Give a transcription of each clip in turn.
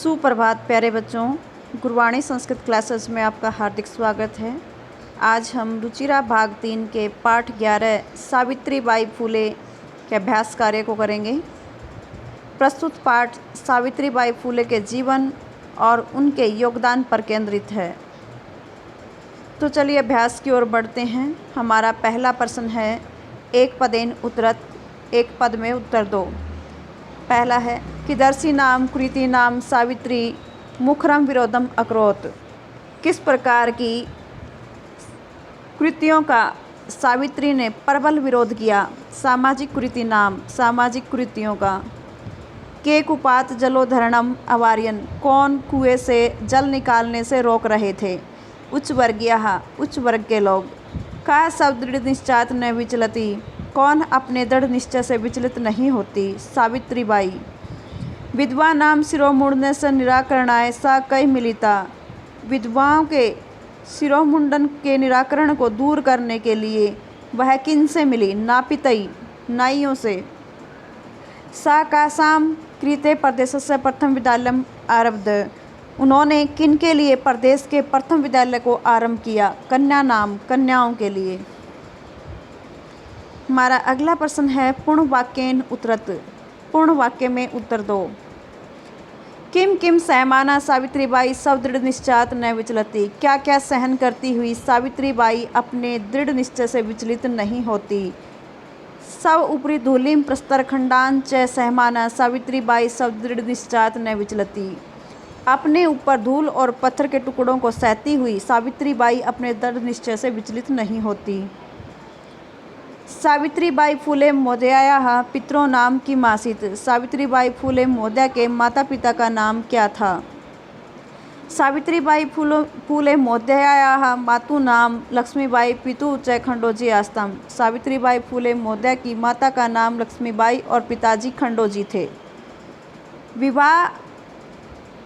सुप्रभात प्यारे बच्चों, गुरवाणी संस्कृत क्लासेस में आपका हार्दिक स्वागत है। आज हम रुचिरा भाग 3 के पाठ 11 सावित्रीबाई फूले के अभ्यास कार्य को करेंगे। प्रस्तुत पाठ सावित्रीबाई फूले के जीवन और उनके योगदान पर केंद्रित है। तो चलिए अभ्यास की ओर बढ़ते हैं। हमारा पहला प्रश्न है, एक पदेन उत्तरत, एक पद में उत्तर दो। पहला है कि दर्शी नाम कृति नाम सावित्री मुखरम विरोधम अकरोत। किस प्रकार की कृतियों का सावित्री ने प्रबल विरोध किया? सामाजिक कृति नाम सामाजिक कृतियों का। के कुपात जलोधरणम अवार्यन, कौन कुएं से जल निकालने से रोक रहे थे? उच्च वर्गीय उच्च वर्ग के लोग। का सब दृढ़ निश्चात न विचलती, कौन अपने दृढ़ निश्चय से विचलित नहीं होती? सावित्रीबाई। विधवा नाम शिरोमुंडन से निराकरणाय सा कई मिलिता, विधवाओं के शिरोमुंडन के निराकरण को दूर करने के लिए वह किन से मिली? नापितई नाइयों से। सा कासाम कृते प्रदेश से प्रथम विद्यालय आरब्ध, उन्होंने किन के लिए प्रदेश के प्रथम विद्यालय को आरंभ किया? कन्या नाम कन्याओं के लिए। हमारा अगला प्रश्न है, पूर्ण वाक्येन उत्तरत, पूर्ण वाक्य में उत्तर दो। किम किम सहमाना सावित्रीबाई सब दृढ़ निश्चात न विचलती, क्या क्या सहन करती हुई सावित्रीबाई अपने दृढ़ निश्चय से विचलित नहीं होती? सब ऊपरी धूलिम प्रस्तर खंडान च सहमाना सावित्रीबाई सब दृढ़ निश्चात न विचलती, अपने ऊपर धूल और पत्थर के टुकड़ों को सहती हुई सावित्रीबाई अपने दृढ़ निश्चय से विचलित नहीं होती। सावित्रीबाई फूले महोदयायाः पितरों नाम किम आसीत्, सावित्रीबाई फूले महोदया के माता पिता का नाम क्या था? सावित्रीबाई फूले महोदयायाः मातु नाम लक्ष्मीबाई पितु च खंडोजी आस्ताम, सावित्रीबाई फूले महोदया की माता का नाम लक्ष्मीबाई और पिताजी खंडोजी थे। विवाह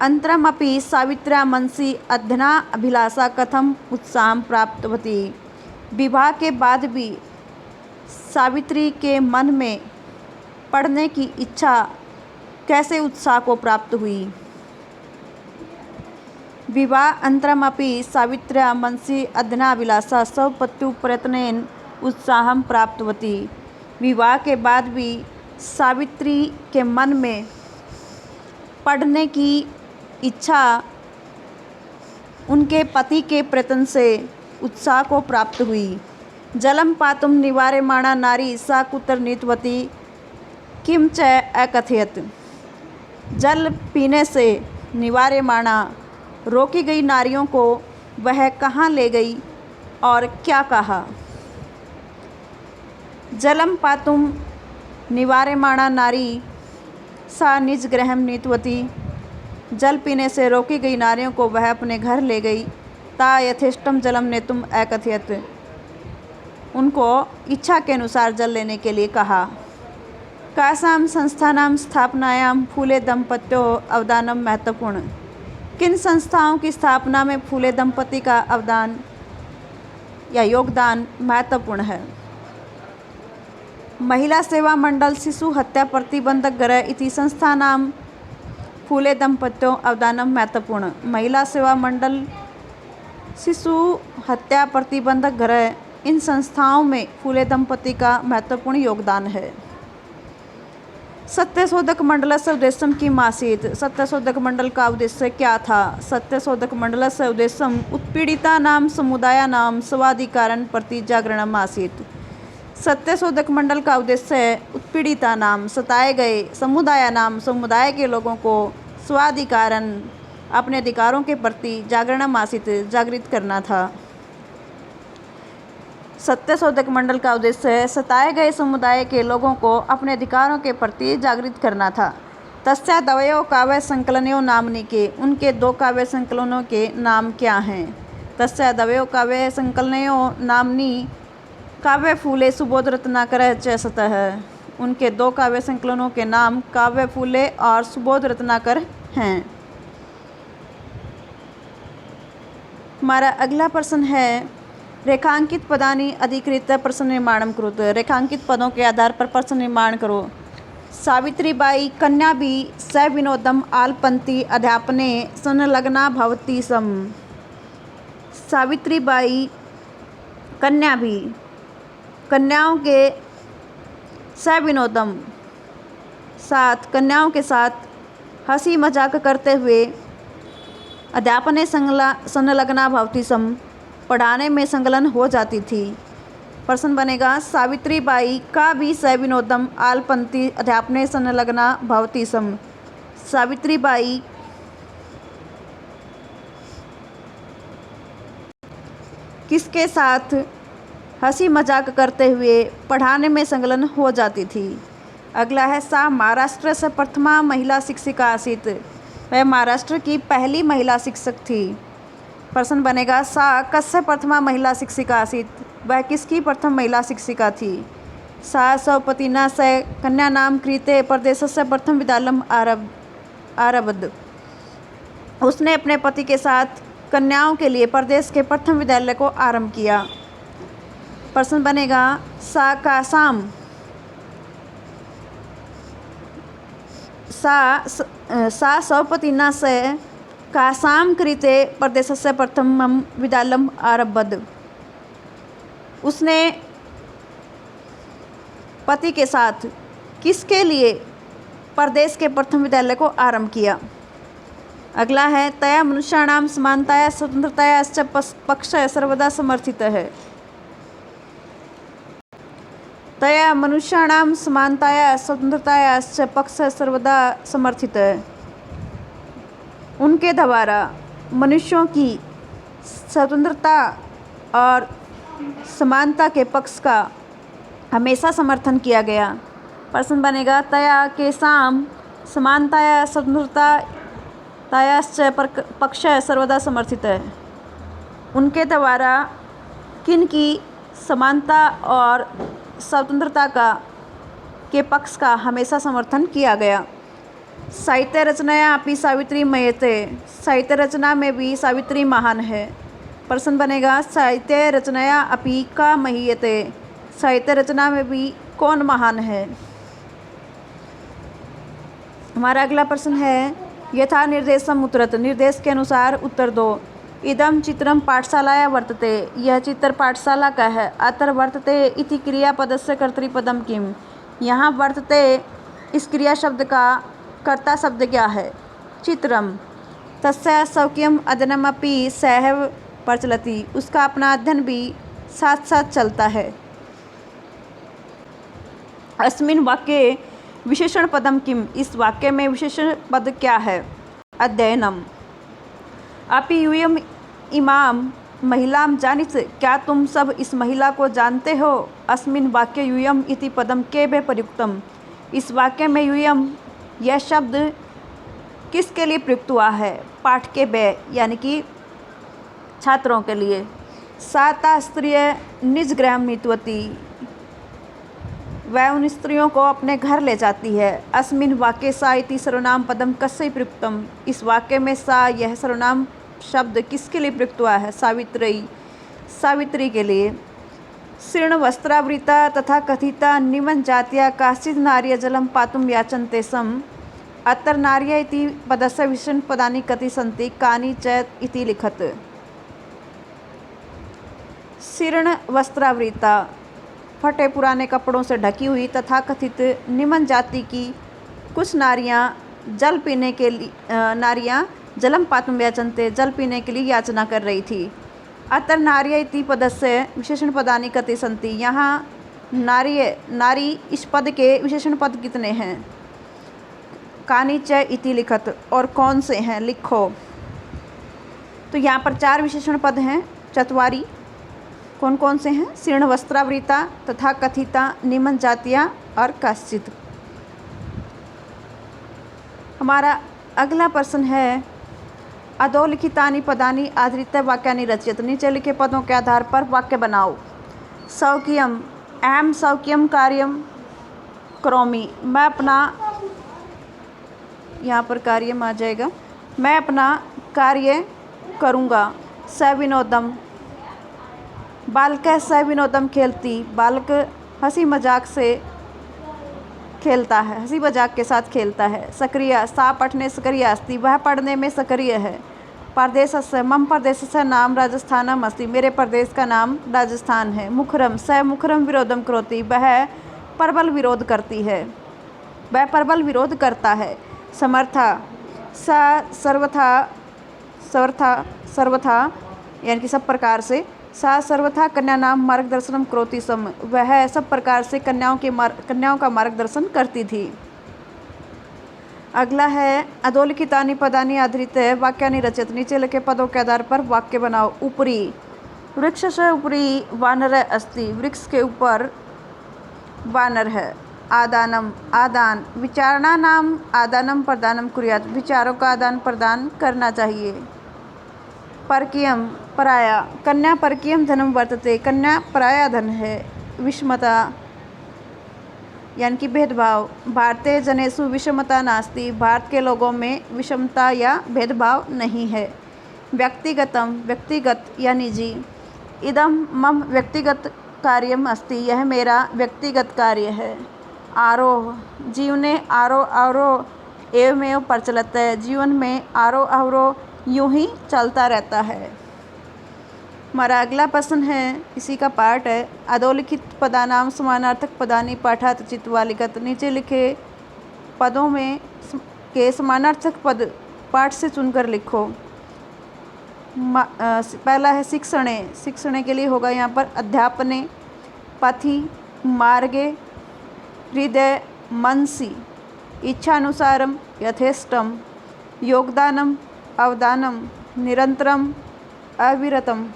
अंतरमपि सावित्र्या मनसि अध्ययना अभिलाषा कथम उत्साहं प्राप्तवती, विवाह के बाद भी सावित्री के मन में पढ़ने की इच्छा कैसे उत्साह को प्राप्त हुई? विवाह अंतरमपि सावित्र्या मनसि अध्ययनाभिलाषा स्वपत्यु प्रयत्नेन उत्साहं प्राप्तवती, विवाह के बाद भी सावित्री के मन में पढ़ने की इच्छा उनके पति के प्रयत्न से उत्साह को प्राप्त हुई। जलम पातुम निवार्यमाणा नारी सा कुत्र नीतवती किम च अकथयत, जल पीने से निवार्यमाणा रोकी गई नारियों को वह कहाँ ले गई और क्या कहा? जलम पातुम निवार्यमाणा नारी सा निज गृहम नीतवती, जल पीने से रोकी गई नारियों को वह अपने घर ले गई। ता यथेष्टम जलम नेतुम अकथयत, उनको इच्छा के अनुसार जल लेने के लिए कहा। कासाम संस्थानाम स्थापनायाम फूले दंपत्यो अवदानम महत्वपूर्ण, किन संस्थाओं की स्थापना में फूले दंपति का अवदान या योगदान महत्वपूर्ण है? महिला सेवा मंडल शिशु हत्या प्रतिबंधक गृह इति संस्थानाम फूले दंपत्यो अवदानम महत्वपूर्ण, महिला सेवा मंडल शिशु हत्या प्रतिबंधक गृह इन संस्थाओं में फूले दंपति का महत्वपूर्ण योगदान है। सत्यशोधक मंडल से उद्देश्यम किम आसीत्, सत्यशोधक मंडल का उद्देश्य क्या था? सत्यशोधक मंडल से उद्देश्यम उत्पीड़िता नाम समुदाय नाम स्वाधिकारन प्रति जागरणम आसीत्, सत्यशोधक मंडल का उद्देश्य उत्पीड़िता नाम सताए गए समुदाय नाम समुदाय के लोगों को स्वाधिकारन अपने अधिकारों के प्रति जागरणम आसीत् जागृत करना था। सत्यशोधक मंडल का उद्देश्य सताए गए समुदाय के लोगों को अपने अधिकारों के प्रति जागृत करना था। तस्या दवयो काव्य संकलनों नामनी के, उनके दो काव्य संकलनों के नाम क्या हैं? तस्या दवयो काव्य संकलनों नामनी काव्य फूले सुबोध रत्नाकर च सतः, उनके दो काव्य संकलनों के नाम काव्य फूले और सुबोध रत्नाकर हैं। हमारा अगला प्रश्न है, रेखांकित पदानि अधिकृत्य प्रश्न निर्माणम कुरुत, रेखांकित पदों के आधार पर प्रश्न निर्माण करो। सावित्रीबाई कन्याभिः सविनोदम् आलपन्ति अध्यापने संलग्ना भवति स्म। सावित्रीबाई कन्याभिः कन्याओं के सविनोदम साथ कन्याओं के साथ हंसी मजाक करते हुए अध्यापने संलग्ना भवति स्म पढ़ाने में संलग्न हो जाती थी। प्रश्न बनेगा सावित्रीबाई का भी सविनोदम आलपन्ति अध्यापने संलग्ना भवति स्म। सावित्रीबाई किसके साथ हंसी मजाक करते हुए पढ़ाने में संलग्न हो जाती थी। अगला है सा महाराष्ट्र से प्रथमा महिला शिक्षिका आसीत्। वह महाराष्ट्र की पहली महिला शिक्षक थी। प्रश्न बनेगा सा कस्य प्रथमा महिला शिक्षिका आसीत्। वह किसकी प्रथम महिला शिक्षिका थी। सा स्वपतिना स कन्यानां कृते प्रदेशस्य प्रथम विद्यालयम् आरभत। उसने अपने पति के साथ कन्याओं के लिए प्रदेश के प्रथम विद्यालय को आरंभ किया। प्रश्न बनेगा सा स्वपतिना स कासां कृते प्रदेशस्य प्रथमं विद्यालयम् आरभत। उसने पति के साथ किसके लिए प्रदेश के प्रथम विद्यालय को आरंभ किया। अगला है तया मनुष्याणां समानताया स्वतंत्रताया च पक्षः सर्वदा समर्थितः है। तया मनुष्याणां समानताया स्वतंत्रताया च पक्षः सर्वदा समर्थित है। उनके द्वारा मनुष्यों की स्वतंत्रता और समानता के पक्ष का हमेशा समर्थन किया गया। प्रश्न बनेगा तया केषां समानताया स्वतंत्रतायाश्च पक्षः सर्वदा समर्थित है। उनके द्वारा किन की समानता और स्वतंत्रता के पक्ष का हमेशा समर्थन किया गया। साहित्य रचनाया अपि सावित्री मह्यते। साहित्य रचना में भी सावित्री महान है। प्रश्न बनेगा साहित्य रचनाया अपि का मह्यते। साहित्य रचना में भी कौन महान है। हमारा अगला प्रश्न है यथा निर्देशम उत्तरत। निर्देश के अनुसार उत्तर दो। इदं चित्रं पाठशालाया वर्तते। यह चित्र पाठशाला का है। अत्र वर्तते इति क्रियापदस्य कर्तृपदम किम। यहाँ वर्तते इस क्रिया शब्द का कर्ता शब्द क्या है। चित्रम तस्य स्वकीयम् अध्ययनमपि सहैव प्रचलति। उसका अपना अध्ययन भी साथ साथ चलता है। अस्मिन् वाक्ये विशेषण पदम किम। इस वाक्य में विशेषण पद क्या है। अध्ययनम। अपि यूयम् इमां महिलां जानीस। क्या तुम सब इस महिला को जानते हो। अस्मिन् वाक्ये यूयम् इति पदम केभ्यः प्रयुक्तम। इस वाक्य में यूयम् यह शब्द किसके लिए प्रयुक्त हुआ है। पाठ के बे यानी कि छात्रों के लिए। सा स्त्रिय निज गृहं नीतवती। वह उन स्त्रियों को अपने घर ले जाती है। अस्मिन् वाक्ये सा इति सर्वनाम पदम कस्य प्रयुक्तम। इस वाक्य में सा यह सर्वनाम शब्द किसके लिए प्रयुक्त हुआ है। सावित्री के लिए। शीर्ण वस्त्रावृता तथा कथिता निमन जात्या काश्चित् नार्य जलं पातुं याचन्ते स्म। अत्र नार्य इति पदस्य विशेषण पदानि कति सन्ति। कानि च इति लिखत। शीर्ण वस्त्रावृता फटे पुराने कपड़ों से ढकी हुई तथा कथित निम्न जाति की कुछ नारियां जल पीने के लिए जलम पातुम याचन्ते जल पीने के लिए याचना कर रही थी। अत्र नार्य इति पदस्य विशेषण पदानि कति सन्ति। यहाँ नारी इस पद के विशेषण पद कितने हैं। कानि च इति लिखत। और कौन से हैं लिखो। तो यहाँ पर 4 विशेषण पद हैं। चत्वारी कौन कौन से हैं। शीर्ण वस्त्रावृता तथा कथिता निम्न जातिया और काश्चित। हमारा अगला प्रश्न है अधोलिखितानि पदानि आधृत्य वाक्यानि रचयत। नीचे लिखे पदों के आधार पर वाक्य बनाओ। स्वकीयम अहम स्वकीयम कार्यम करोमि। मैं अपना यहाँ पर कार्यम आ जाएगा। मैं अपना कार्य करूँगा। सविनोदम बालक सविनोदम खेलती। बालक हंसी मजाक से खेलता है, हंसी मजाक के साथ खेलता है। सक्रिय, सा पठने सक्रिय अस्ति, वह पढ़ने में सक्रिय है। प्रदेशस्य, मम प्रदेशस्य नाम राजस्थानम अस्ति, मेरे प्रदेश का नाम राजस्थान है। मुखरम, स मुखरम विरोधम करोति, वह प्रबल विरोध करती है, वह प्रबल विरोध करता है। समर्था, स सर्वथा, सर्वथा यानी कि सब प्रकार से। सा सर्वथा कन्या नाम मार्गदर्शनम करोति सम, वह सब प्रकार से कन्याओं का मार्गदर्शन करती थी। अगला है अधोलिखितानि पदानि आधृत्य वाक्यानि रचयतु, नीचे लिखे पदों के आधार पर वाक्य बनाओ। ऊपरी, वृक्षस्य उपरि वानरः अस्ति, वृक्ष के ऊपर वानर है। आदानम, आदान, विचाराणाम आदानम प्रदानम कुर्यात्, विचारों का आदान प्रदान करना चाहिए। परकीयम, पराया, कन्या परकीयम धनम वर्तते, कन्या पराया धन है। विषमता यानी कि भेदभाव, भारतीय जनेषु विषमता नास्ति, भारत के लोगों में विषमता या भेदभाव नहीं है। व्यक्तिगतम, व्यक्तिगत या निजी। इदम मम व्यक्तिगत कार्यम अस्ति, यह मेरा व्यक्तिगत कार्य है। आरोह, जीवने आरोह अवरोह एवमेव प्रचलते, जीवन में आरोह अवरोह यूं ही चलता रहता है। हमारा अगला प्रश्न है, इसी का पार्ट है। अधोलिखित पदानाम समानार्थक पदानि पाठात् चित्वा लिखत, नीचे लिखे पदों में के समानार्थक पद पाठ से चुनकर लिखो। पहला है शिक्षणे, शिक्षणे के लिए होगा यहाँ पर अध्यापने, पथि, मार्गे, हृदय, मनसि, इच्छानुसारम, यथेष्टम, योगदानम, अवदानम, निरंतरम, अविरतम।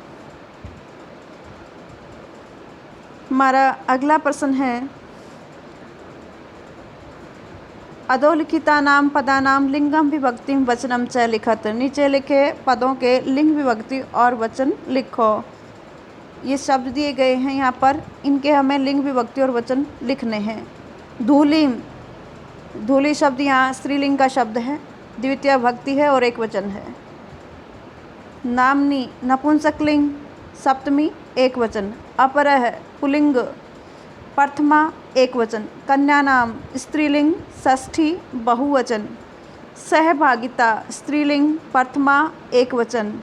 हमारा अगला प्रश्न है, अधोलिखितानाम पदानाम लिंगम विभक्तिम वचनम च लिखत, नीचे लिखे पदों के लिंग विभक्ति और वचन लिखो। ये शब्द दिए गए हैं यहाँ पर, इनके हमें लिंग विभक्ति और वचन लिखने हैं। धूलिम, धूली शब्द यहाँ स्त्रीलिंग का शब्द है, द्वितीय भक्ति है और एक वचन है। नामनी, नपुंसकलिंग, सप्तमी एक वचन। अपरह, पुल्लिंग, प्रथमा एक वचन। कन्या नाम, स्त्रीलिंग, षष्ठी बहुवचन। सहभागिता, स्त्रीलिंग, प्रथमा एक वचन।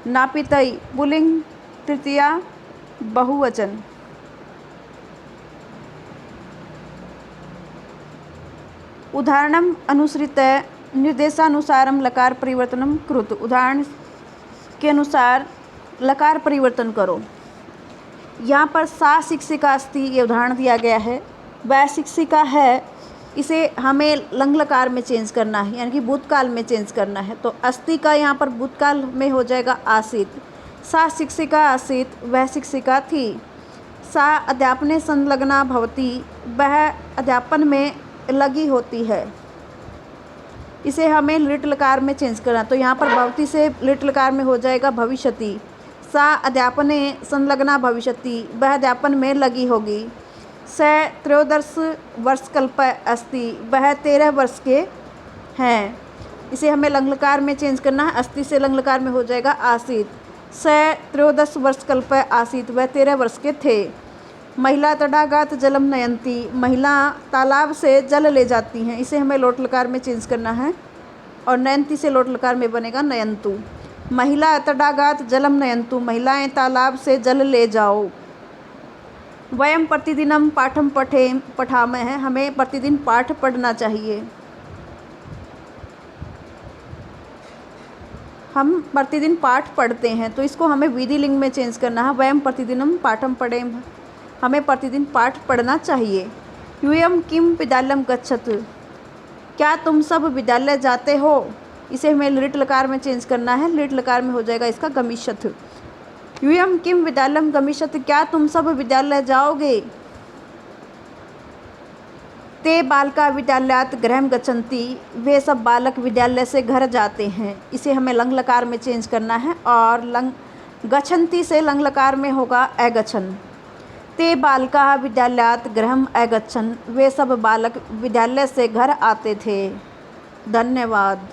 नापितई, पुल्लिंग, तृतीया बहुवचन। उदाहरणम अनुसृत्य निर्देशानुसारम लकार परिवर्तनम कृत, उदाहरण के अनुसार लकार परिवर्तन करो। यहाँ पर सा शिक्षिका अस्ति, ये उदाहरण दिया गया है। वह शिक्षिका है, इसे हमें लंग लकार में चेंज करना है, यानी कि भूतकाल में चेंज करना है। तो अस्ति का यहाँ पर भूतकाल में हो जाएगा आसीत। सा शिक्षिका आसीत, वह शिक्षिका थी। सा अध्यापने संलग्ना भवति, वह अध्यापन में लगी होती है। इसे हमें लिट लकार में चेंज करना, तो यहाँ पर भवति से लिट लकार में हो जाएगा भविष्यति। सा अध्यापने संलग्ना भविष्यति, वह अध्यापन में लगी होगी। स त्रयोदश वर्षकल्प अस्ति, वह 13 वर्ष के हैं। इसे हमें लंगलकार में चेंज करना है, अस्ति से लंगलकार में हो जाएगा आसीत। स त्रयोदश वर्षकल्प आसीत, वह 13 वर्ष के थे। महिला तडागात जलम नयंती, महिला तालाब से जल ले जाती हैं। इसे हमें लोट लकार में चेंज करना है और नयंती से लोट लकार में बनेगा नयंतु। महिला तडागात जलम नयंतु, महिलाएं तालाब से जल ले जाओ। वयम प्रतिदिनम पाठम पठामः है, हमें प्रतिदिन पाठ पढ़ना चाहिए। हम प्रतिदिन पाठ पढ़ते हैं, तो इसको हमें विधि लिंग में चेंज करना है। वयम प्रतिदिनम पाठम पठेम, हमें प्रतिदिन पाठ पढ़ना चाहिए। यूयम किम विद्यालयम गच्छत, क्या तुम सब विद्यालय जाते हो। इसे हमें लिट लकार में चेंज करना है, लिट लकार में हो जाएगा इसका गमिष्यथ। यूयम किम विद्यालयम गमिष्यत, क्या तुम सब विद्यालय जाओगे। ते बालका विद्यालयात् गृहं गच्छन्ति, वे सब बालक विद्यालय से घर जाते हैं। इसे हमें लंग लकार में चेंज करना है और गच्छन्ति से लंग लकार में होगा अगच्छन्। ते बालका विद्यालयात् गृहं अगच्छन्, वे सब बालक विद्यालय से घर आते थे। धन्यवाद।